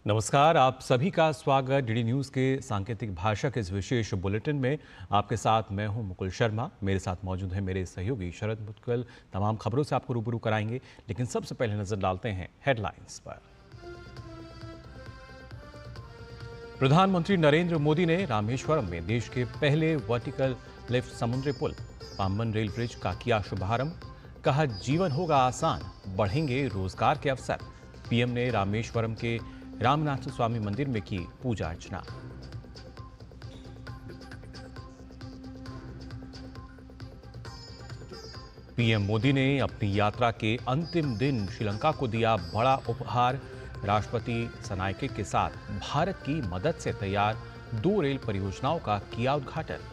नमस्कार, आप सभी का स्वागत डीडी न्यूज़ के सांकेतिक भाषा के इस विशेष बुलेटिन में। आपके साथ मैं हूं मुकुल शर्मा। मेरे साथ मौजूद हैं मेरे सहयोगी शरद मुत्कल। तमाम खबरों से आपको रूबरू कराएंगे, लेकिन सबसे पहले नजर डालते हैं हेडलाइंस पर। प्रधानमंत्री नरेंद्र मोदी ने रामेश्वरम में देश के पहले वर्टिकल लिफ्ट समुद्री पुल पाम्बन रेल ब्रिज का किया शुभारंभ। कहा, जीवन होगा आसान, बढ़ेंगे रोजगार के अवसर। पीएम ने रामेश्वरम के रामनाथ स्वामी मंदिर में की पूजा अर्चना। पीएम मोदी ने अपनी यात्रा के अंतिम दिन श्रीलंका को दिया बड़ा उपहार। राष्ट्रपति सनायके के साथ भारत की मदद से तैयार 2 रेल परियोजनाओं का किया उद्घाटन।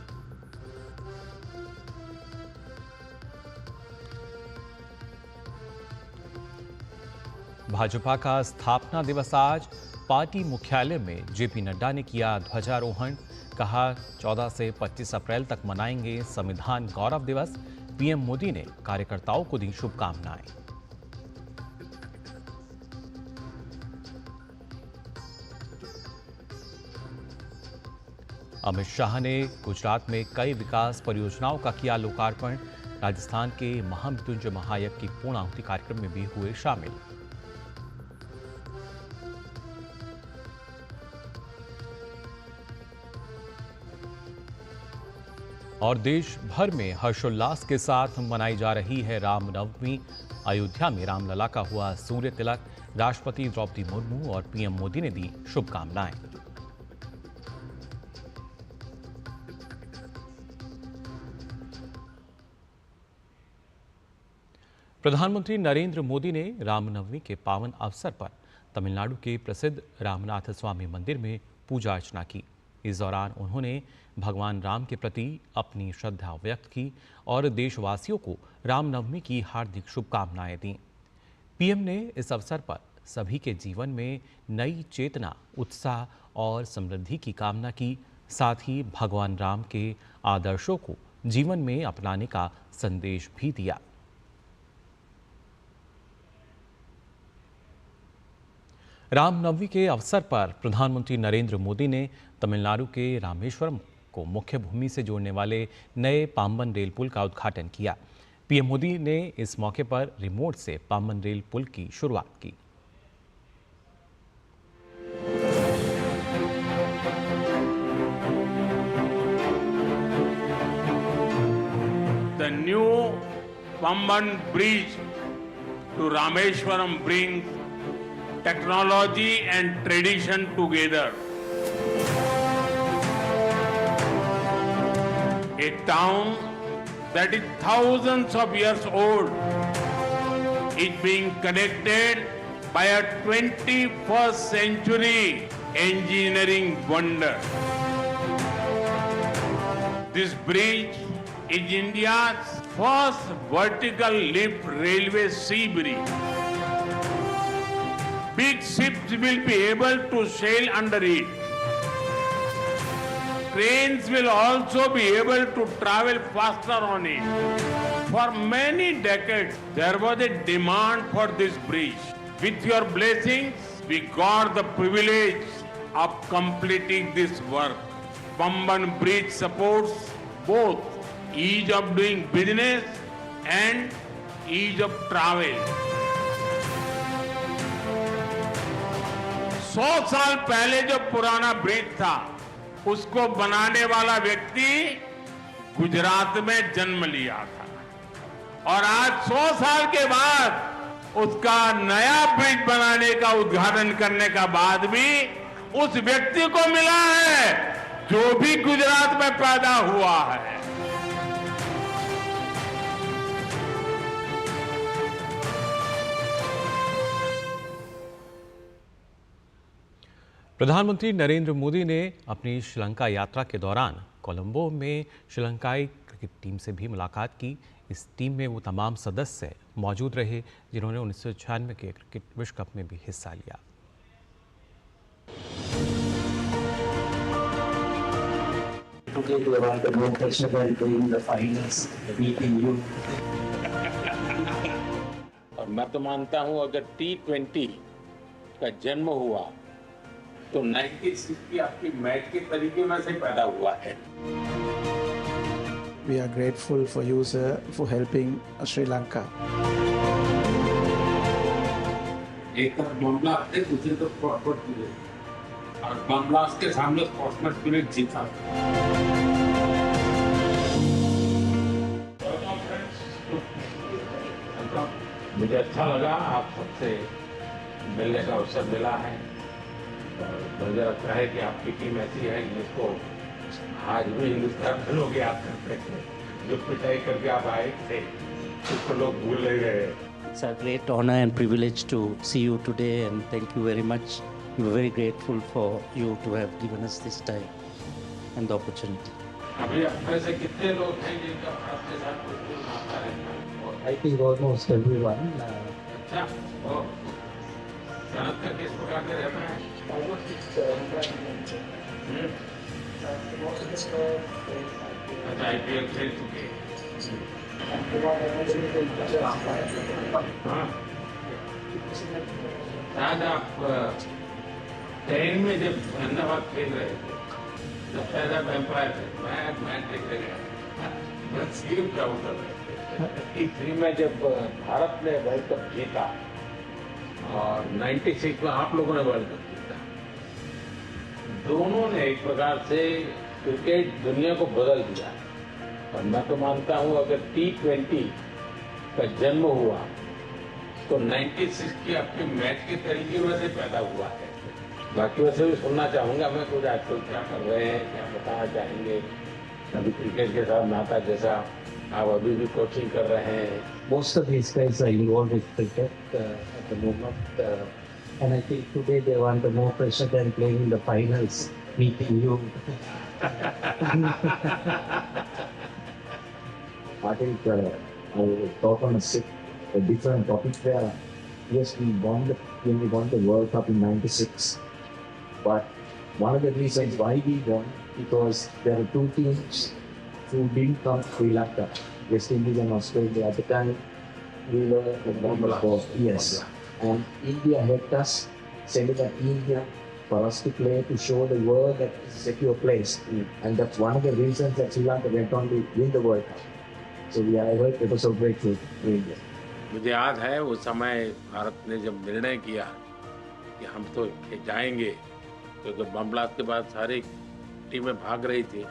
भाजपा का स्थापना दिवस आज। पार्टी मुख्यालय में जेपी नड्डा ने किया ध्वजारोहण। कहा, 14 से 25 अप्रैल तक मनाएंगे संविधान गौरव दिवस। पीएम मोदी ने कार्यकर्ताओं को दी शुभकामनाएं। अमित शाह ने गुजरात में कई विकास परियोजनाओं का किया लोकार्पण। राजस्थान के महामृत्युंजय महायज्ञ की पूर्णाहुति कार्यक्रम में भी हुए शामिल। और देश भर में हर्षोल्लास के साथ मनाई जा रही है रामनवमी। अयोध्या में रामलला का हुआ सूर्य तिलक। राष्ट्रपति द्रौपदी मुर्मू और पीएम मोदी ने दी शुभकामनाएं। प्रधानमंत्री नरेंद्र मोदी ने रामनवमी के पावन अवसर पर तमिलनाडु के प्रसिद्ध रामनाथ स्वामी मंदिर में पूजा अर्चना की। इस दौरान उन्होंने भगवान राम के प्रति अपनी श्रद्धा व्यक्त की और देशवासियों को रामनवमी की हार्दिक शुभकामनाएं दी। पीएम ने इस अवसर पर सभी के जीवन में नई चेतना, उत्साह और समृद्धि की कामना की। साथ ही भगवान राम के आदर्शों को जीवन में अपनाने का संदेश भी दिया। रामनवमी के अवसर पर प्रधानमंत्री नरेंद्र मोदी ने तमिलनाडु के रामेश्वरम को मुख्य भूमि से जोड़ने वाले नए पाम्बन रेल पुल का उद्घाटन किया। पीएम मोदी ने इस मौके पर रिमोट से पाम्बन रेल पुल की शुरुआत की। The new Pamban bridge to Rameshwaram brings technology and tradition together. A town that is thousands of years old is being connected by a 21st century engineering wonder. This bridge is India's first vertical lift railway sea bridge. Big ships will be able to sail under it. Trains will also be able to travel faster on it. For many decades, there was a demand for this bridge. With your blessings, we got the privilege of completing this work. Pamban Bridge supports both ease of doing business and ease of travel. 100 साल पहले जो पुराना bridge था, उसको बनाने वाला व्यक्ति गुजरात में जन्म लिया था और आज 100 साल के बाद उसका नया ब्रिज बनाने का उद्घाटन करने का बाद भी उस व्यक्ति को मिला है जो भी गुजरात में पैदा हुआ है। प्रधानमंत्री नरेंद्र मोदी ने अपनी श्रीलंका यात्रा के दौरान कोलंबो में श्रीलंकाई क्रिकेट टीम से भी मुलाकात की। इस टीम में वो तमाम सदस्य मौजूद रहे जिन्होंने 1996 के क्रिकेट विश्व कप में भी हिस्सा लिया। और मैं तो मानता हूं अगर T20 का जन्म हुआ तो 96 की आपकी मैच के तरीके में से पैदा हुआ है। We are grateful for you, sir, for helping Sri Lanka. एक तरफ बम ब्लास्ट है, दूसरी तरफ स्पोर्ट्समैन स्पिरिट, और बम ब्लास्ट के सामने स्पोर्ट्समैन स्पिरिट जीता। मुझे अच्छा लगा आप सबसे मिलने का अवसर मिला है। मुझे लगता है कि आपकी टीम ऐसी है जिसको आज भी हिंदुस्तान के लोग याद करते हैं। जो पिटाई करके आप आए थे उसको लोग भूल नहीं गए। It's a great honor and privilege to see you today, and thank you very much. We are very grateful for you to have given us this time and the opportunity. अभी आप में से कितने लोग हैं जिनका भारत के साथ कोई नाता रहता है? I think almost everyone. अच्छा, भारत का किस प्रकार का रहता है? अच्छा, IPL खेल चुके हैं। हाँ, शायद आप ट्रेन में जब अहमदाबाद खेल रहे थे तब शायद आप एम्पायर थे। मैं देखने गया, मैं स्लीप डाउन कर रहे थे। 83 में जब भारत ने वर्ल्ड कप जीता और 96 में आप लोगों ने वर्ल्ड कप जीता, दोनों ने एक प्रकार से क्रिकेट दुनिया को बदल दिया। और मैं तो मानता हूं अगर T20 का जन्म हुआ तो 96 की आपके मैच के तरीके में से पैदा हुआ है। बाकी वैसे भी सुनना चाहूंगा मैं, कुछ आजकल क्या कर रहे हैं, क्या बताना चाहेंगे? अभी क्रिकेट के साथ नाता जैसा आप अभी भी कोचिंग कर रहे हैं। Most of these guys are involved with cricket at the moment, and I think today they want the more pressure than playing in the finals, meeting you. I think I will talk on a different topic where, yes, when we won the World Cup in '96, but one of the reasons why we won, because there are two teams who didn't come to Sri Lanka, West Indies and Australia. At the time, we were the number 4, yes, and India helped us, sending a team here for us to play, to show the world that it's a secure place. And that's one of the reasons that Sri Lanka went on to win the World Cup. So we are ever so grateful to India. मुझे याद है उस समय भारत ने जब निर्णय किया कि हम तो जाएंगे, क्योंकि बम ब्लास्ट के बाद सारी टीमें भाग रही थी,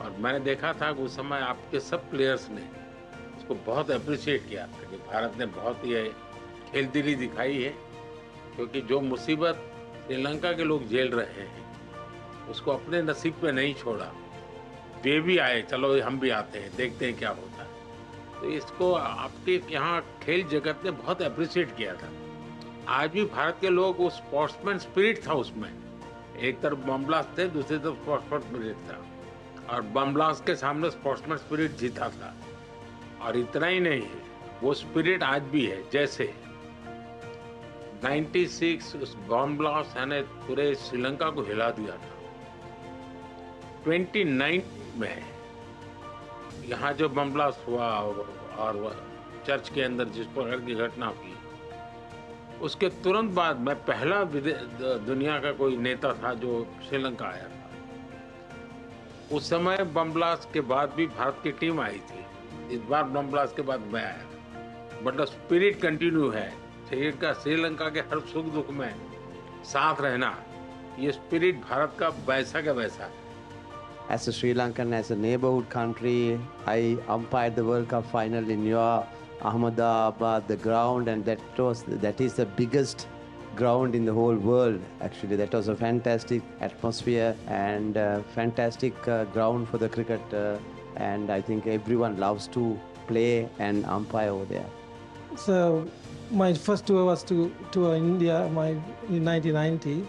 और मैंने देखा था कि उस समय आपके सब प्लेयर्स ने उसको बहुत अप्रिशिएट किया था कि भारत ने बहुत ही खेलदिली दिखाई है, क्योंकि जो मुसीबत श्रीलंका के लोग झेल रहे हैं उसको अपने नसीब पे नहीं छोड़ा। वे भी आए, चलो हम भी आते हैं, देखते हैं क्या होता है। तो इसको आपके यहाँ खेल जगत ने बहुत अप्रिशिएट किया था। आज भी भारत के लोग, उस स्पोर्ट्समैन स्पिरिट था उसमें, एक तरफ बम ब्लास्ट थे, दूसरी तरफ स्पोर्ट्समैन स्पिरिट था, और बम ब्लास्ट के सामने स्पोर्ट्समैन स्पिरिट जीता था। और इतना ही नहीं है, वो स्पिरिट आज भी है। जैसे 96 उस बम ब्लास्ट ने पूरे श्रीलंका को हिला दिया था। 29 में यहाँ जो बम ब्लास्ट हुआ और चर्च के अंदर जिस प्रकार की घटना हुई, उसके तुरंत बाद मैं पहला दुनिया का कोई नेता था जो श्रीलंका आया था। उस समय बम ब्लास्ट के बाद भी भारत की टीम आई थी, इस बार बम ब्लास्ट के बाद मैं आया था। बट द स्पिरिट कंटिन्यू है, श्रीलंका के हर सुख दुख में साथ रहना, ये स्पिरिट भारत का वैसा का वैसा है। As a Sri Lankan, as a neighborhood country, I umpired the World Cup final in your Ahmedabad, the ground, and that is the biggest ground in the whole world. Actually, that was a fantastic atmosphere and fantastic ground for the cricket, and I think everyone loves to play and umpire over there. So my first tour was to India in 1990.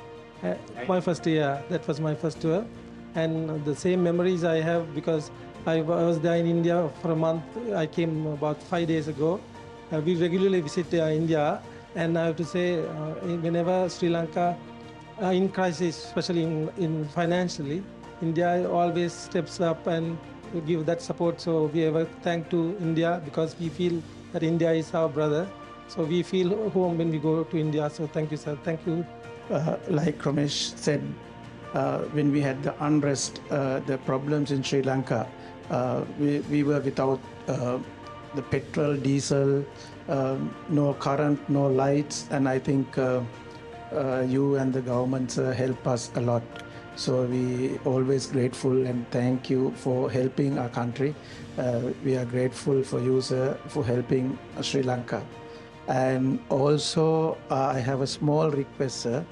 My first year, that was my first tour. And the same memories I have because I was there in India for a month. I came about 5 days ago. We regularly visit India, and I have to say, whenever Sri Lanka in crisis, especially in financially, India always steps up and give that support. So we ever thank to India because we feel that India is our brother. So we feel home when we go to India. So thank you, sir. Thank you. like Ramesh said, when we had the unrest, the problems in Sri Lanka, we were without the petrol, diesel, no current, no lights, and I think you and the governments help us a lot. So we always grateful and thank you for helping our country. We are grateful for you, sir, for helping Sri Lanka. And also, I have a small request, sir.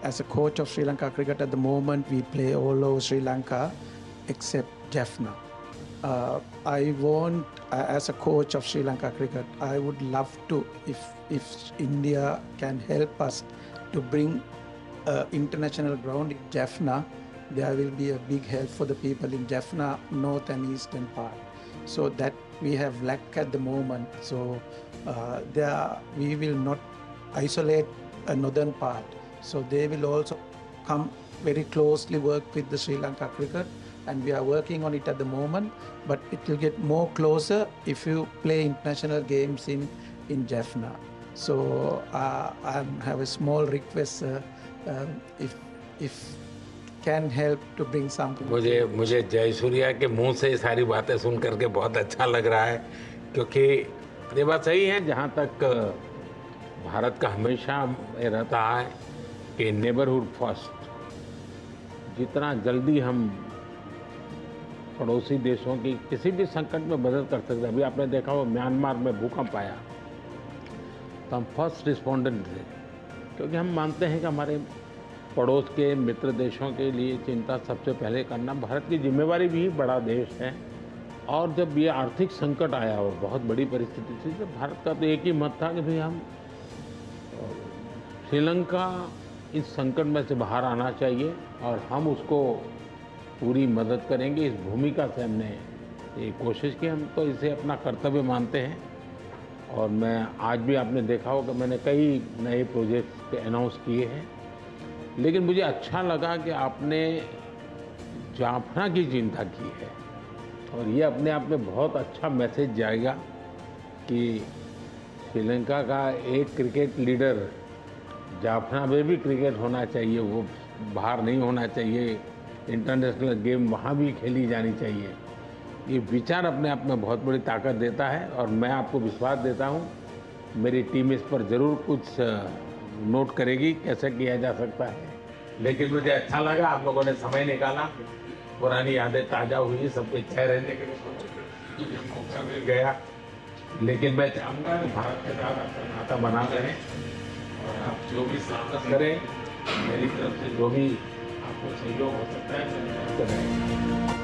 As a coach of Sri Lanka cricket at the moment, we play all over Sri Lanka except Jaffna. I want, as a coach of Sri Lanka cricket, I would love to, if India can help us to bring international ground in Jaffna, there will be a big help for the people in Jaffna, north and eastern part. So that we have lack at the moment. So we will not isolate a northern part. So they will also come very closely work with the Sri Lanka cricket, and we are working on it at the moment, but it will get more closer if you play international games in Jaffna. So I have a small request, if can help to bring something. मुझे जयसूर्या के मुंह से ये सारी बातें सुन करके बहुत अच्छा लग रहा है, क्योंकि ये बात सही है। जहाँ तक भारत का हमेशा ये रहता है कि नेबरहुड फर्स्ट, जितना जल्दी हम पड़ोसी देशों की किसी भी संकट में मदद कर सकते हैं। अभी आपने देखा हो म्यांमार में भूकंप आया तो हम फर्स्ट रिस्पोंडेंट थे, क्योंकि हम मानते हैं कि हमारे पड़ोस के मित्र देशों के लिए चिंता सबसे पहले करना भारत की जिम्मेवारी भी। बड़ा देश है, और जब ये आर्थिक संकट आया और बहुत बड़ी परिस्थिति थी, तो भारत का तो एक ही मत था कि भाई हम श्रीलंका इस संकट में से बाहर आना चाहिए और हम उसको पूरी मदद करेंगे। इस भूमिका से हमने ये कोशिश की, हम तो इसे अपना कर्तव्य मानते हैं। और मैं आज भी आपने देखा होगा मैंने कई नए प्रोजेक्ट्स अनाउंस किए हैं, लेकिन मुझे अच्छा लगा कि आपने जाफना की चिंता की है, और ये अपने आप में बहुत अच्छा मैसेज जाएगा कि श्रीलंका का एक क्रिकेट लीडर, जाफना में भी क्रिकेट होना चाहिए, वो बाहर नहीं होना चाहिए, इंटरनेशनल गेम वहाँ भी खेली जानी चाहिए। ये विचार अपने आप में बहुत बड़ी ताकत देता है, और मैं आपको विश्वास देता हूँ मेरी टीम इस पर ज़रूर कुछ नोट करेगी कैसे किया जा सकता है। लेकिन मुझे अच्छा लगा आप लोगों ने समय निकाला, पुरानी यादें ताज़ा हुई, सबके चेहरे रहने के लिए मौका मिल गया। लेकिन मैं चाहूँगा कि भारत के साथ अपना नाता बना रहें, और आप जो भी साहस करें, मेरी तरफ से जो भी आपको सहयोग हो सकता है करें।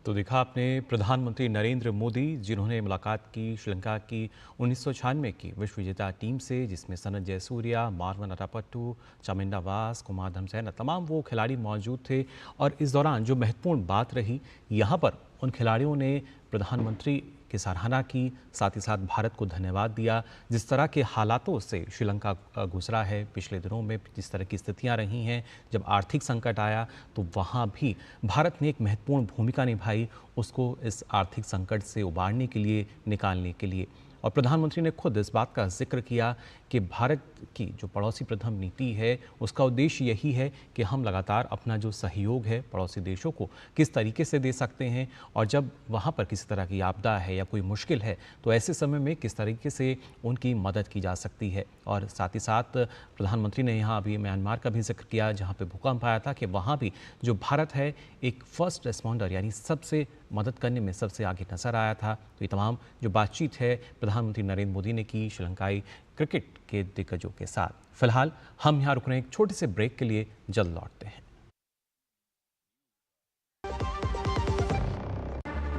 तो देखा आपने प्रधानमंत्री नरेंद्र मोदी, जिन्होंने मुलाकात की श्रीलंका की 1996 की विश्व विजेता टीम से, जिसमें सनत जयसूर्या, मार्वन अटापट्टू, चामिंडा वास, कुमार धमसेना, तमाम वो खिलाड़ी मौजूद थे। और इस दौरान जो महत्वपूर्ण बात रही, यहाँ पर उन खिलाड़ियों ने प्रधानमंत्री की सराहना की, साथ ही साथ भारत को धन्यवाद दिया। जिस तरह के हालातों से श्रीलंका गुजरा है पिछले दिनों में, जिस तरह की स्थितियां रही हैं, जब आर्थिक संकट आया तो वहां भी भारत ने एक महत्वपूर्ण भूमिका निभाई, उसको इस आर्थिक संकट से उबारने के लिए, निकालने के लिए। और प्रधानमंत्री ने खुद इस बात का जिक्र किया कि भारत की जो पड़ोसी प्रथम नीति है, उसका उद्देश्य यही है कि हम लगातार अपना जो सहयोग है पड़ोसी देशों को किस तरीके से दे सकते हैं, और जब वहाँ पर किसी तरह की आपदा है या कोई मुश्किल है तो ऐसे समय में किस तरीके से उनकी मदद की जा सकती है। और साथ ही साथ प्रधानमंत्री ने यहाँ अभी म्यांमार का भी जिक्र किया, जहाँ पे भूकंप आया था, कि वहाँ भी जो भारत है एक फर्स्ट रिस्पॉन्डर, यानी सबसे मदद करने में सबसे आगे नजर आया था। तो ये तमाम जो बातचीत है प्रधानमंत्री नरेंद्र मोदी ने की श्रीलंकाई क्रिकेट के दिग्गजों के साथ। फिलहाल हम यहाँ रुक रहे हैं एक छोटे से ब्रेक के लिए, जल्द लौटते हैं।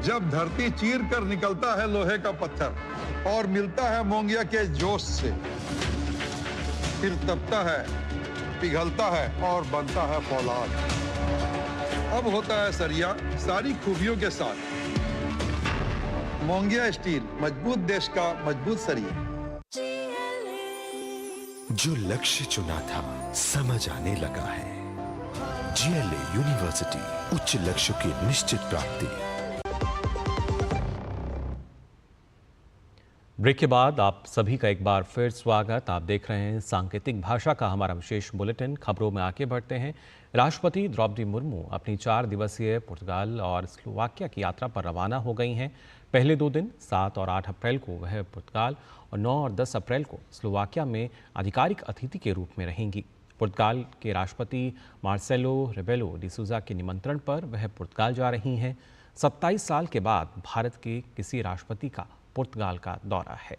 जब धरती चीर कर निकलता है लोहे का पत्थर और मिलता है मोंगिया के जोश से, फिर तपता है, पिघलता है और बनता है फौलाद। अब होता है सरिया सारी खूबियों के साथ। मोंगिया स्टील, मजबूत देश का मजबूत सरिया। जो लक्ष्य चुना था समझ आने लगा है। GLA यूनिवर्सिटी, उच्च लक्ष्य की निश्चित प्राप्ति। ब्रेक के बाद आप सभी का एक बार फिर स्वागत। आप देख रहे हैं सांकेतिक भाषा का हमारा विशेष बुलेटिन। खबरों में आगे बढ़ते हैं। राष्ट्रपति द्रौपदी मुर्मू अपनी 4 दिवसीय पुर्तगाल और स्लोवाकिया की यात्रा पर रवाना हो गई हैं। पहले 2 दिन 7 और 8 अप्रैल को वह पुर्तगाल और 9 और 10 अप्रैल को स्लोवाकिया में आधिकारिक अतिथि के रूप में रहेंगी। पुर्तगाल के राष्ट्रपति मार्सेलो रेबेलो डी सूजा के निमंत्रण पर वह पुर्तगाल जा रही हैं। 27 साल के बाद भारत के किसी राष्ट्रपति का पुर्तगाल का दौरा है।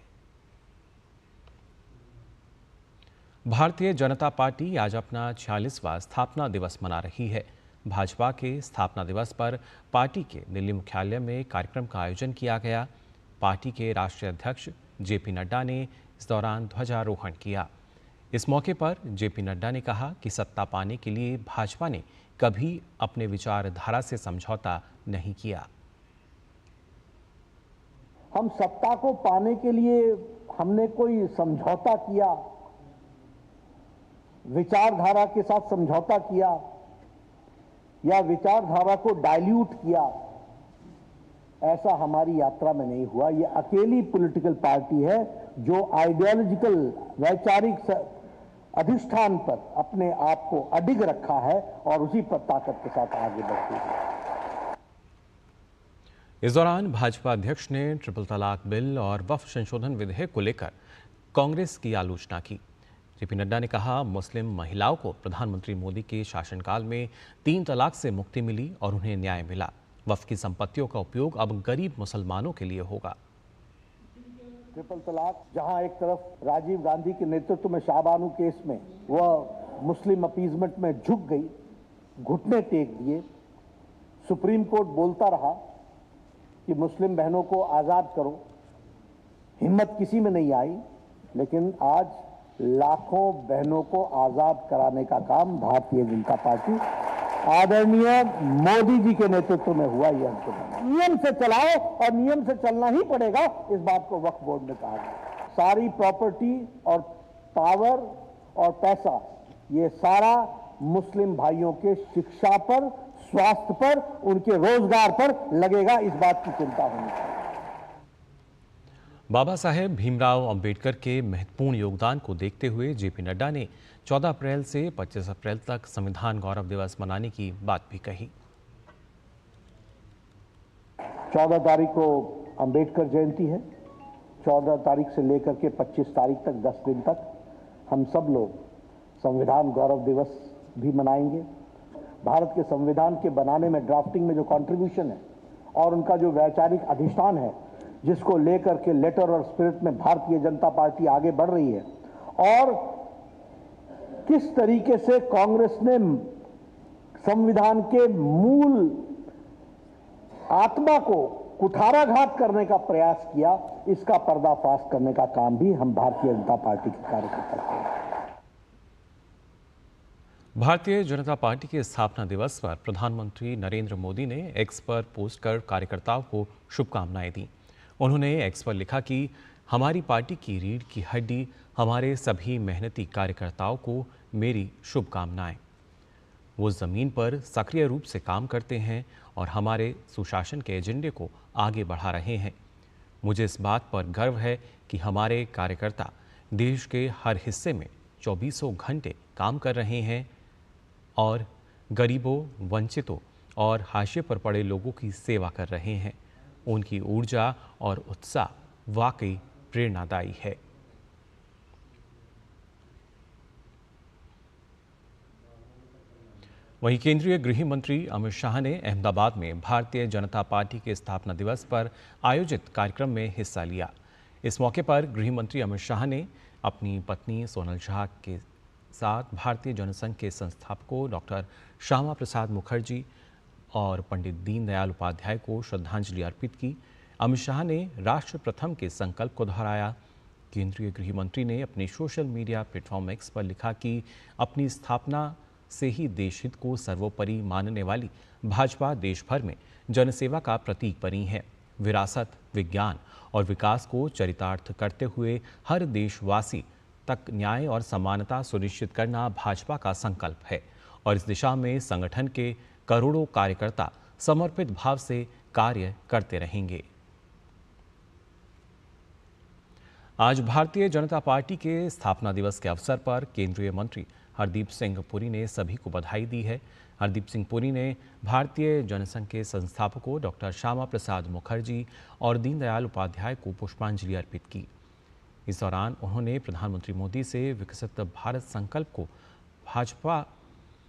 भारतीय जनता पार्टी आज अपना 46वां स्थापना दिवस मना रही है। भाजपा के स्थापना दिवस पर पार्टी के दिल्ली मुख्यालय में कार्यक्रम का आयोजन किया गया। पार्टी के राष्ट्रीय अध्यक्ष जेपी नड्डा ने इस दौरान ध्वजारोहण किया। इस मौके पर जेपी नड्डा ने कहा कि सत्ता पाने के लिए भाजपा ने कभी अपने विचारधारा से समझौता नहीं किया। हम सत्ता को पाने के लिए हमने कोई समझौता किया, विचारधारा के साथ समझौता किया या विचारधारा को डाइल्यूट किया, ऐसा हमारी यात्रा में नहीं हुआ। ये अकेली पॉलिटिकल पार्टी है जो आइडियोलॉजिकल वैचारिक अधिष्ठान पर अपने आप को अडिग रखा है और उसी पर ताकत के साथ आगे बढ़ती है। इस दौरान भाजपा अध्यक्ष ने ट्रिपल तलाक बिल और वक्फ संशोधन विधेयक को लेकर कांग्रेस की आलोचना की। जेपी नड्डा ने कहा, मुस्लिम महिलाओं को प्रधानमंत्री मोदी के शासनकाल में 3 तलाक से मुक्ति मिली और उन्हें न्याय मिला। वक्फ की संपत्तियों का उपयोग अब गरीब मुसलमानों के लिए होगा। ट्रिपल तलाक, जहां एक तरफ राजीव गांधी के नेतृत्व में शाहबानू केस में वह मुस्लिम अपीजमेंट में झुक गई, घुटने टेक दिए, सुप्रीम कोर्ट बोलता रहा कि मुस्लिम बहनों को आज़ाद करो, हिम्मत किसी में नहीं आई, लेकिन आज लाखों बहनों को आज़ाद कराने का काम भारतीय जनता पार्टी आदरणीय मोदी जी के नेतृत्व में हुआ। ये नियम से चलाओ और नियम से चलना ही पड़ेगा, इस बात को वक्फ बोर्ड ने कहा। सारी प्रॉपर्टी और पावर और पैसा ये सारा मुस्लिम भाइयों के शिक्षा पर, स्वास्थ्य पर, उनके रोजगार पर लगेगा, इस बात की चिंता होनी चाहिए। बाबा साहेब भीमराव अंबेडकर के महत्वपूर्ण योगदान को देखते हुए जेपी नड्डा ने 14 अप्रैल से 25 अप्रैल तक संविधान गौरव दिवस मनाने की बात भी कही। 14 तारीख को अंबेडकर जयंती है। 14 तारीख से लेकर के 25 तारीख तक 10 दिन तक हम सब लोग संविधान गौरव दिवस भी मनाएंगे। भारत के संविधान के बनाने में, ड्राफ्टिंग में जो कंट्रीब्यूशन है और उनका जो वैचारिक अधिष्ठान है, जिसको लेकर के लेटर और स्पिरिट में भारतीय जनता पार्टी आगे बढ़ रही है, और किस तरीके से कांग्रेस ने संविधान के मूल आत्मा को कुठाराघात करने का प्रयास किया, इसका पर्दाफाश करने का काम भी हम भारतीय जनता पार्टी के कार्यकर्ता करते हैं। भारतीय जनता पार्टी के स्थापना दिवस पर प्रधानमंत्री नरेंद्र मोदी ने एक्स पर पोस्ट कर कार्यकर्ताओं को शुभकामनाएं दी। उन्होंने एक्स पर लिखा कि हमारी पार्टी की रीढ़ की हड्डी हमारे सभी मेहनती कार्यकर्ताओं को मेरी शुभकामनाएं। वो ज़मीन पर सक्रिय रूप से काम करते हैं और हमारे सुशासन के एजेंडे को आगे बढ़ा रहे हैं। मुझे इस बात पर गर्व है कि हमारे कार्यकर्ता देश के हर हिस्से में 24 घंटे काम कर रहे हैं और गरीबों, वंचितों और हाशिए पर पड़े लोगों की सेवा कर रहे हैं। उनकी ऊर्जा और उत्साह वाकई प्रेरणादायी है। वहीं केंद्रीय गृह मंत्री अमित शाह ने अहमदाबाद में भारतीय जनता पार्टी के स्थापना दिवस पर आयोजित कार्यक्रम में हिस्सा लिया। इस मौके पर गृह मंत्री अमित शाह ने अपनी पत्नी सोनल शाह के साथ भारतीय जनसंघ के संस्थापकों डॉक्टर श्यामा प्रसाद मुखर्जी और पंडित दीनदयाल उपाध्याय को श्रद्धांजलि अर्पित की। अमित शाह ने राष्ट्र प्रथम के संकल्प को दोहराया। केंद्रीय गृह मंत्री ने अपने सोशल मीडिया प्लेटफॉर्म एक्स पर लिखा कि अपनी स्थापना से ही देश हित को सर्वोपरि मानने वाली भाजपा देश भर में जनसेवा का प्रतीक बनी है। विरासत, विज्ञान और विकास को चरितार्थ करते हुए हर देशवासी तक न्याय और समानता सुनिश्चित करना भाजपा का संकल्प है और इस दिशा में संगठन के करोड़ों कार्यकर्ता समर्पित भाव से कार्य करते रहेंगे। आज भारतीय जनता पार्टी के स्थापना दिवस के अवसर पर केंद्रीय मंत्री हरदीप सिंह पुरी ने सभी को बधाई दी है। हरदीप सिंह पुरी ने भारतीय जनसंघ के संस्थापकों डॉक्टर श्यामा प्रसाद मुखर्जी और दीनदयाल उपाध्याय को पुष्पांजलि अर्पित की। इस दौरान उन्होंने प्रधानमंत्री मोदी से विकसित भारत संकल्प को भाजपा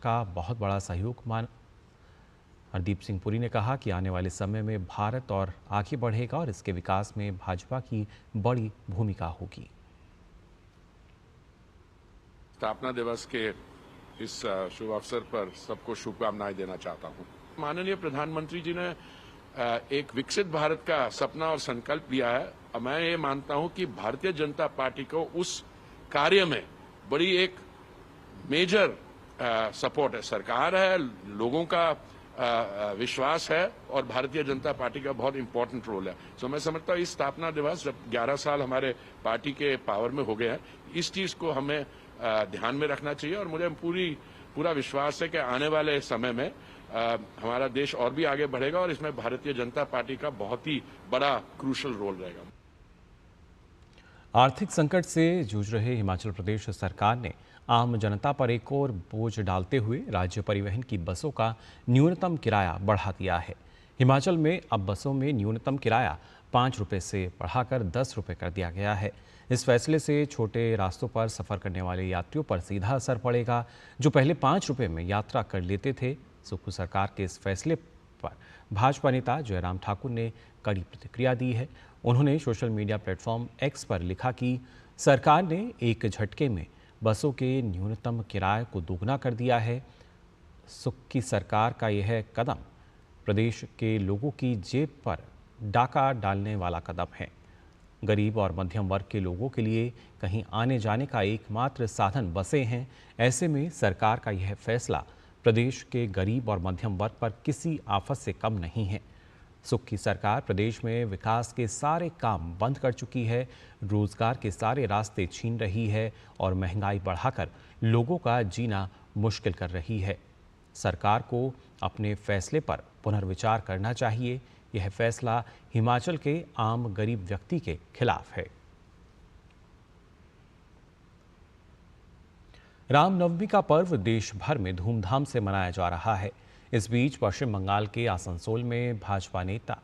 का बहुत बड़ा सहयोग माना। हरदीप सिंह पुरी ने कहा कि आने वाले समय में भारत और आगे बढ़ेगा और इसके विकास में भाजपा की बड़ी भूमिका होगी। स्थापना दिवस के इस शुभ अवसर पर सबको शुभकामनाएं देना चाहता हूं। माननीय प्रधानमंत्री जी ने एक विकसित भारत का सपना और संकल्प लिया है और मैं ये मानता हूं कि भारतीय जनता पार्टी को उस कार्य में बड़ी एक मेजर सपोर्ट है। सरकार है, लोगों का विश्वास है और भारतीय जनता पार्टी का बहुत इंपॉर्टेंट रोल है। सो मैं समझता हूँ इस स्थापना दिवस जब 11 साल हमारे पार्टी के पावर में हो गए हैं, इस चीज को हमें ध्यान में रखना चाहिए और मुझे पूरा विश्वास है कि आने वाले समय में हमारा देश और भी आगे बढ़ेगा और इसमें भारतीय जनता पार्टी का बहुत ही बड़ा क्रूशल रोल रहेगा। आर्थिक संकट से जूझ रहे हिमाचल प्रदेश सरकार ने आम जनता पर एक और बोझ डालते हुए राज्य परिवहन की बसों का न्यूनतम किराया बढ़ा दिया है। हिमाचल में अब बसों में न्यूनतम किराया 5 रुपये से बढ़ाकर 10 रुपये कर दिया गया है। इस फैसले से छोटे रास्तों पर सफर करने वाले यात्रियों पर सीधा असर पड़ेगा, जो पहले 5 रुपये में यात्रा कर लेते थे। सुक्खू सरकार के इस फैसले पर भाजपा नेता जयराम ठाकुर ने कड़ी प्रतिक्रिया दी है। उन्होंने सोशल मीडिया प्लेटफॉर्म एक्स पर लिखा कि सरकार ने एक झटके में बसों के न्यूनतम किराए को दोगुना कर दिया है। सुक्खू सरकार का यह कदम प्रदेश के लोगों की जेब पर डाका डालने वाला कदम है। गरीब और मध्यम वर्ग के लोगों के लिए कहीं आने जाने का एकमात्र साधन बसें हैं। ऐसे में सरकार का यह फैसला प्रदेश के गरीब और मध्यम वर्ग पर किसी आफत से कम नहीं है। सुक्खू सरकार प्रदेश में विकास के सारे काम बंद कर चुकी है, रोजगार के सारे रास्ते छीन रही है और महंगाई बढ़ाकर लोगों का जीना मुश्किल कर रही है। सरकार को अपने फैसले पर पुनर्विचार करना चाहिए। यह फैसला हिमाचल के आम गरीब व्यक्ति के खिलाफ है। रामनवमी का पर्व देश भर में धूमधाम से मनाया जा रहा है। इस बीच पश्चिम बंगाल के आसनसोल में भाजपा नेता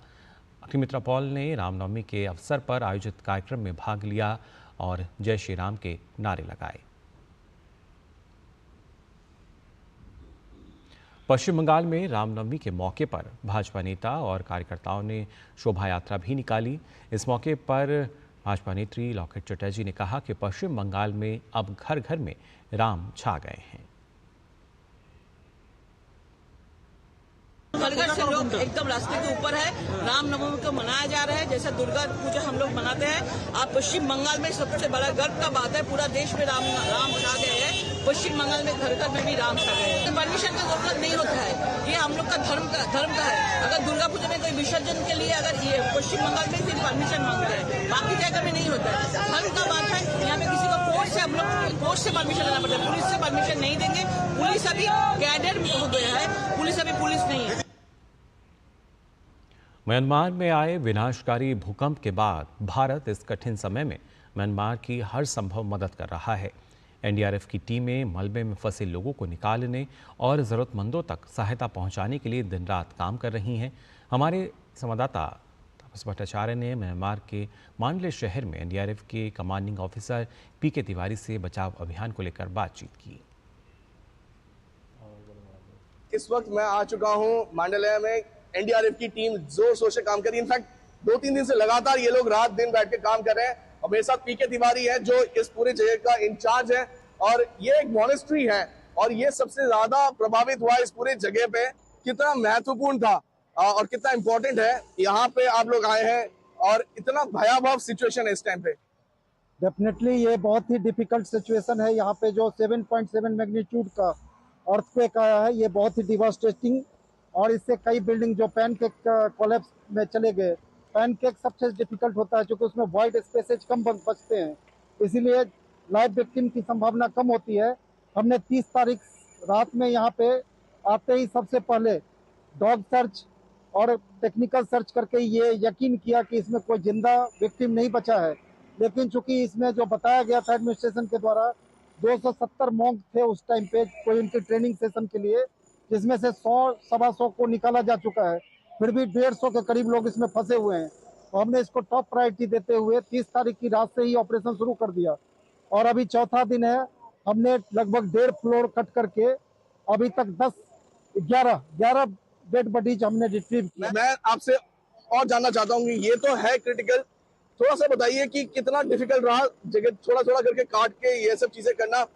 अखिलेश पॉल ने रामनवमी के अवसर पर आयोजित कार्यक्रम में भाग लिया और जय श्री राम के नारे लगाए। पश्चिम बंगाल में रामनवमी के मौके पर भाजपा नेता और कार्यकर्ताओं ने शोभा यात्रा भी निकाली। इस मौके पर भाजपा नेत्री लॉकेट चटर्जी ने कहा कि पश्चिम बंगाल में अब घर घर में राम छा गए हैं। घर घर से लोग एकदम रास्ते के ऊपर है। रामनवमी को मनाया जा रहा है जैसे दुर्गा पूजा हम लोग मनाते हैं। आप पश्चिम बंगाल में सबसे बड़ा गर्व का बात है, पूरा देश में राम छा गए हैं। पश्चिम बंगाल में घर घर में भी राम छा गए हैं। परमिशन का जरूरत नहीं होता है, ये हम लोग का धर्म का है। अगर दुर्गा पूजा में कोई विसर्जन के लिए अगर ये पश्चिम बंगाल में सिर्फ परमिशन मांगते हैं, बाकी जगह में नहीं होता है। धर्म का बात है, यहाँ पे किसी को कोर्ट से हम लोग कोर्ट से परमिशन लेना पड़ता है, पुलिस से परमिशन नहीं देंगे। पुलिस अभी कैडर हो गया है, पुलिस अभी पुलिस नहीं है। म्यांमार में आए विनाशकारी भूकंप के बाद भारत इस कठिन समय में म्यांमार की हर संभव मदद कर रहा है। एनडीआरएफ की टीमें मलबे में फंसे लोगों को निकालने और ज़रूरतमंदों तक सहायता पहुंचाने के लिए दिन रात काम कर रही हैं। हमारे संवाददाता तापस भट्टाचार्य ने म्यांमार के मांडले शहर में एनडीआरएफ के कमांडिंग ऑफिसर पीके तिवारी से बचाव अभियान को लेकर बातचीत की। इस वक्त मैं आ चुका हूँ मांडले में। एनडीआरएफ की टीम जोर शोर से काम कर रही है। इनफैक्ट 2-3 दिन से लगातार ये लोग रात दिन बैठ के काम कर रहे हैं। और मेरे साथ पीके तिवारी है जो इस पूरे जगह का इंचार्ज है। और ये एक मॉनेस्ट्री है और ये सबसे ज्यादा प्रभावित हुआ इस पूरे जगह पे। कितना महत्वपूर्ण था और कितना इंपॉर्टेंट है, यहाँ पे आप लोग आए हैं और इतना भयावह सिचुएशन है इस टाइम पे। डेफिनेटली ये बहुत ही डिफिकल्ट सिचुएशन है। यहाँ पे जो 7.7 मैग्नीट्यूड का अर्थक्वेक आया है, ये बहुत ही डिवास्टेटिंग और इससे कई बिल्डिंग जो पैनकेक कोलैप्स में चले गए। पैनकेक सबसे डिफिकल्ट होता है क्योंकि उसमें वाइड स्पेसेज कम बचते हैं, इसीलिए लाइफ विक्टिम की संभावना कम होती है। हमने 30 तारीख रात में यहाँ पे आते ही सबसे पहले डॉग सर्च और टेक्निकल सर्च करके ये यकीन किया कि इसमें कोई जिंदा विक्टिम नहीं बचा है। लेकिन चूंकि इसमें जो बताया गया था एडमिनिस्ट्रेशन के द्वारा 270 मॉन्क थे उस टाइम पे कोई उनके ट्रेनिंग सेशन के लिए, जिसमें से 100-125 को निकाला जा चुका है। फिर भी 150 के करीब लोग इसमें फंसे हुए हैं। तो हमने इसको टॉप प्रायोरिटी देते हुए 30 तारीख की रात से ही ऑपरेशन शुरू कर दिया और अभी चौथा दिन है। हमने लगभग 1.5 फ्लोर कट करके अभी तक 11 डेड बॉडीज हमने रिट्रीव किया। मैं आपसे और जानना चाहता हूँ कि ये तो है क्रिटिकल, थोड़ा सा बताइए कि कितना डिफिकल्ट रहा जगह थोड़ा थोड़ा करके काट के ये सब चीजें करना।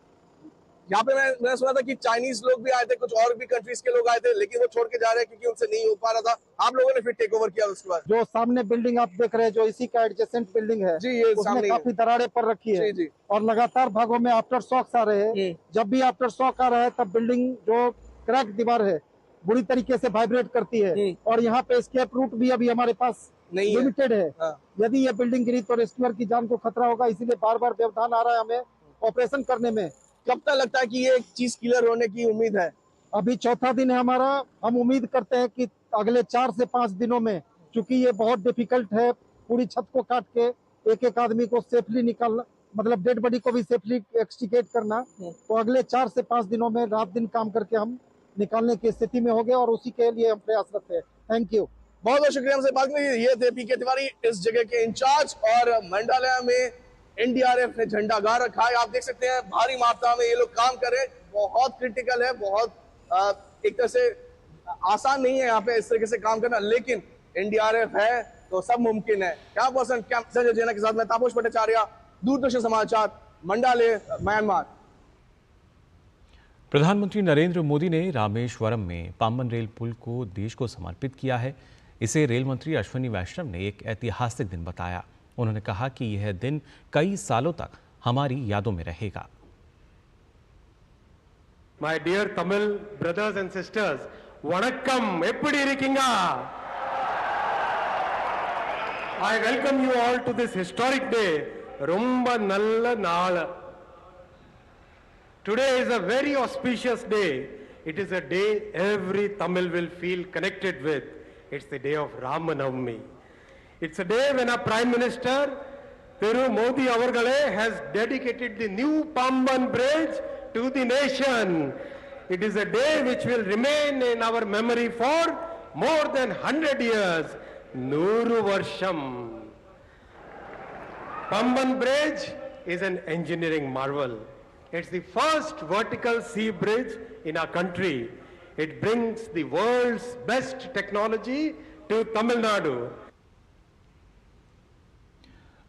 यहाँ पे मैंने सुना था कि चाइनीज लोग भी आए थे, कुछ और भी कंट्रीज के लोग आए थे, लेकिन वो छोड़ के जा रहे हैं क्योंकि उनसे नहीं हो पा रहा था। आप लोगों ने फिर टेक ओवर किया उसके बाद। जो सामने बिल्डिंग आप देख रहे हैं, जो इसी का एडजेसेंट बिल्डिंग है जी, ये उसमें काफी दरारें पड़ रखी है जी। और लगातार भागों में आफ्टर शॉक्स आ रहे हैं। जब भी आफ्टर शॉक आ रहा है तब बिल्डिंग जो क्रैक दीवार है बुरी तरीके से वाइब्रेट करती है और यहाँ पे एस्केप रूट भी अभी हमारे पास लिमिटेड है। यदि ये बिल्डिंग गिरी तो रेस्क्यूअर की जान को खतरा होगा, इसीलिए बार बार व्यवधान आ रहा है हमें ऑपरेशन करने में। कब तक लगता है कि ये चीज क्लियर होने की उम्मीद है? अभी चौथा दिन है हमारा। हम उम्मीद करते हैं कि अगले 4 से 5 दिनों में, चूंकि ये बहुत डिफिकल्ट है पूरी छत को काट के एक एक आदमी को सेफली निकालना, मतलब डेड बॉडी को भी सेफली एक्सट्रिकेट करना, तो अगले 4 से 5 दिनों में रात दिन काम करके हम निकालने की स्थिति में हो गए और उसी के लिए हम प्रयासरत हैं। थैंक यू, बहुत बहुत शुक्रिया हमसे बात करने के लिए। ये थे पीके तिवारी, इस जगह के इंचार्ज, और मंडालय में एनडीआरएफ ने झंडा गाड़ रखा है। आप देख सकते हैं भारी मात्रा में ये लोग काम कर रहे हैं। बहुत क्रिटिकल है, बहुत एक तरह से आसान नहीं है यहाँ पे इस तरीके से काम करना, लेकिन एनडीआरएफ है तो सब मुमकिन है। क्या पर्सन कैंप संजय जैना के साथ मैं तापस भट्टाचार्य, दूरदर्शन समाचार, मंडाले, म्यांमार। प्रधानमंत्री नरेंद्र मोदी ने रामेश्वरम में पाम्बन रेल पुल को देश को समर्पित किया है। इसे रेल मंत्री अश्विनी वैष्णव ने एक ऐतिहासिक दिन बताया। उन्होंने कहा कि यह दिन कई सालों तक हमारी यादों में रहेगा। My dear Tamil brothers and sisters, வணக்கம், எப்படி இருக்கீங்க? I welcome you all to this historic day. ரொம்ப நல்ல நாள். Today is a very auspicious day. It is a day every Tamil will feel connected with. It's the day of Ramanavami. It's a day when our Prime Minister, Thiru Modi avargale, has dedicated the new Pamban Bridge to the nation. It is a day which will remain in our memory for more than 100 years. Nuru Varsham. Pamban Bridge is an engineering marvel. It's the first vertical sea bridge in our country. It brings the world's best technology to Tamil Nadu.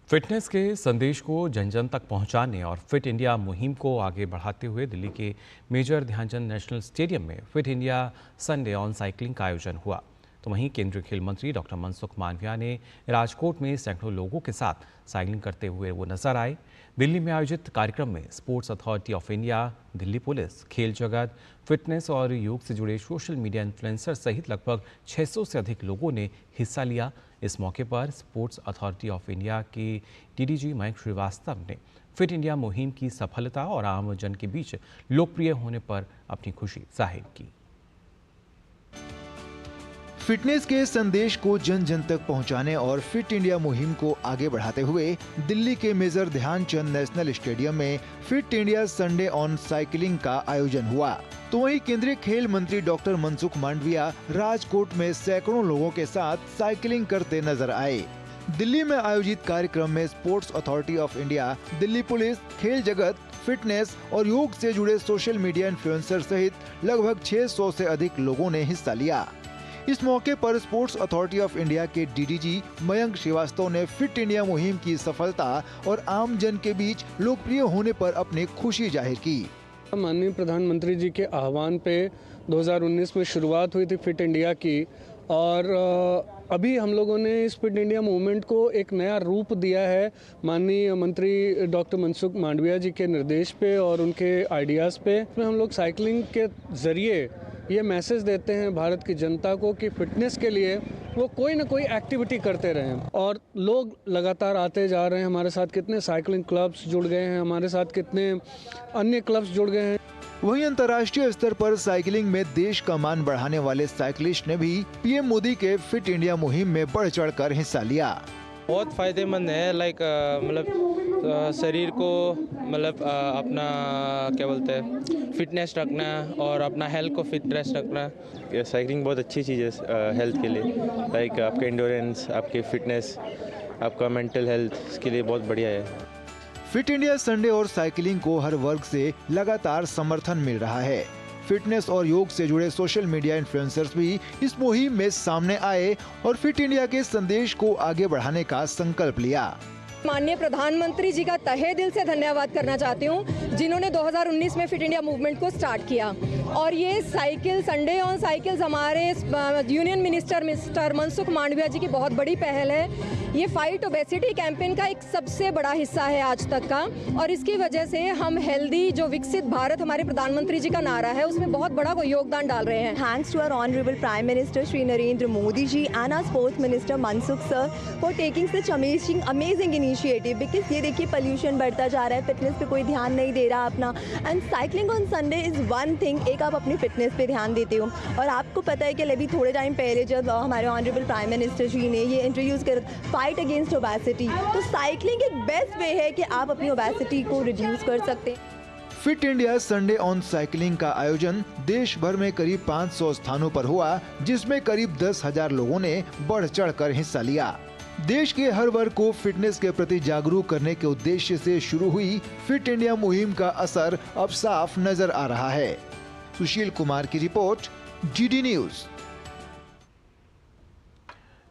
Fitness के संदेश को जन जन तक पहुंचाने और fit India मुहिम को आगे बढ़ाते हुए दिल्ली के मेजर ध्यानचंद नेशनल स्टेडियम में fit India Sunday on cycling का आयोजन हुआ। तो वहीं केंद्रीय खेल मंत्री डॉक्टर मनसुख मांडविया ने राजकोट में सैकड़ों लोगों के साथ साइकिलिंग करते हुए वो नजर आए। दिल्ली में आयोजित कार्यक्रम में sports authority of India, Delhi police, खेल जगत, फिटनेस और योग से जुड़े सोशल मीडिया इन्फ्लुएंसर सहित लगभग 600 से अधिक लोगों ने हिस्सा लिया। इस मौके पर स्पोर्ट्स अथॉरिटी ऑफ इंडिया के डीडीजी मयंक श्रीवास्तव ने फिट इंडिया मुहिम की सफलता और आम जन के बीच लोकप्रिय होने पर अपनी खुशी जाहिर की। फिटनेस के संदेश को जन जन तक पहुंचाने और फिट इंडिया मुहिम को आगे बढ़ाते हुए दिल्ली के मेजर ध्यानचंद नेशनल स्टेडियम में fit India Sunday on cycling का आयोजन हुआ। तो वहीं केंद्रीय खेल मंत्री डॉक्टर मनसुख मांडविया राजकोट में सैकड़ों लोगों के साथ साइकिलिंग करते नजर आए। दिल्ली में आयोजित कार्यक्रम में sports authority of India, Delhi police, खेल जगत, फिटनेस और योग से जुड़े सोशल मीडिया इन्फ्लुएंसर सहित लगभग 600 से अधिक लोगों ने हिस्सा लिया। इस मौके पर स्पोर्ट्स अथॉरिटी ऑफ इंडिया के डीडीजी मयंक श्रीवास्तव ने फिट इंडिया मुहिम की सफलता और आम जन के बीच लोकप्रिय होने पर अपनी खुशी जाहिर की। माननीय प्रधानमंत्री जी के आह्वान पे 2019 में शुरुआत हुई थी फिट इंडिया की, और अभी हम लोगों ने इस फिट इंडिया मूवमेंट को एक नया रूप दिया है माननीय मंत्री डॉक्टर मनसुख मांडविया जी के निर्देश पे और उनके आइडियाज़ पे। हम लोग साइकिलिंग के ज़रिए ये मैसेज देते हैं भारत की जनता को कि फिटनेस के लिए वो कोई ना कोई एक्टिविटी करते रहें, और लोग लगातार आते जा रहे हैं। हमारे साथ कितने साइकिलिंग क्लब्स जुड़ गए हैं, हमारे साथ कितने अन्य क्लब्स जुड़ गए हैं। वहीं अंतर्राष्ट्रीय स्तर पर साइकिलिंग में देश का मान बढ़ाने वाले साइकिलिस्ट ने भी पीएम मोदी के फिट इंडिया मुहिम में बढ़ चढ़कर हिस्सा लिया। बहुत फायदेमंद है, मतलब शरीर को मतलब अपना क्या बोलते हैं फिटनेस रखना और अपना हेल्थ को फिटनेस रखना। साइकिलिंग बहुत अच्छी चीज़ है हेल्थ के लिए, लाइक आपका एंडोरेंस, आपकी फिटनेस, आपका मेंटल हेल्थ, इसके लिए बहुत बढ़िया है। फिट इंडिया संडे और साइकिलिंग को हर वर्ग से लगातार समर्थन मिल रहा है। फिटनेस और योग से जुड़े सोशल मीडिया इन्फ्लुएंसर्स भी इस मुहिम में सामने आए और फिट इंडिया के संदेश को आगे बढ़ाने का संकल्प लिया। माननीय प्रधानमंत्री जी का तहे दिल से धन्यवाद करना चाहती हूँ, जिन्होंने 2019 में फिट इंडिया मूवमेंट को स्टार्ट किया। और ये साइकिल संडे ऑन साइकिल्स हमारे union minister mister Mansukh Mandaviya ji की बहुत बड़ी पहल है। ये फाइट ओबेसिटी कैंपेन का एक सबसे बड़ा हिस्सा है आज तक का, और इसकी वजह से हम हेल्दी जो विकसित भारत हमारे प्रधानमंत्री जी का नारा है उसमें बहुत बड़ा योगदान डाल रहे हैं। Thanks to our honourable prime minister Shri Narendra Modi ji and our sports minister Mansukh sir for taking such amazing initiative, because ये देखिए पोल्यूशन बढ़ता जा रहा है, फिटनेस पे कोई ध्यान नहीं दे रहा अपना, and cycling on Sunday is one thing. एक आप अपनी फिटनेस पे ध्यान देते हो, और आपको पता है कि अभी थोड़े टाइम पहले जब हमारे ऑनरेबल प्राइम मिनिस्टर जी ने ये इंट्रोड्यूस कर फाइट अगेंस्ट ओबेसिटी, तो साइकिलिंग एक बेस्ट वे है कि आप अपनी ओबेसिटी को रिड्यूस कर सकते हैं। Fit India Sunday on cycling का आयोजन देश भर में करीब 500 स्थानों पर हुआ, जिसमें करीब 10,000 लोगों ने बढ़ चढ़कर हिस्सा लिया। देश के हर वर्ग को फिटनेस के प्रति जागरूक करने के उद्देश्य से शुरू हुई फिट इंडिया मुहिम का असर अब साफ नजर आ रहा है। सुशील कुमार की रिपोर्ट, GD न्यूज।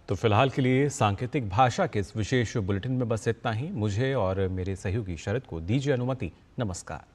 तो फिलहाल के लिए सांकेतिक भाषा के इस विशेष बुलेटिन में बस इतना ही। मुझे और मेरे सहयोगी शरद को दीजिए अनुमति। नमस्कार।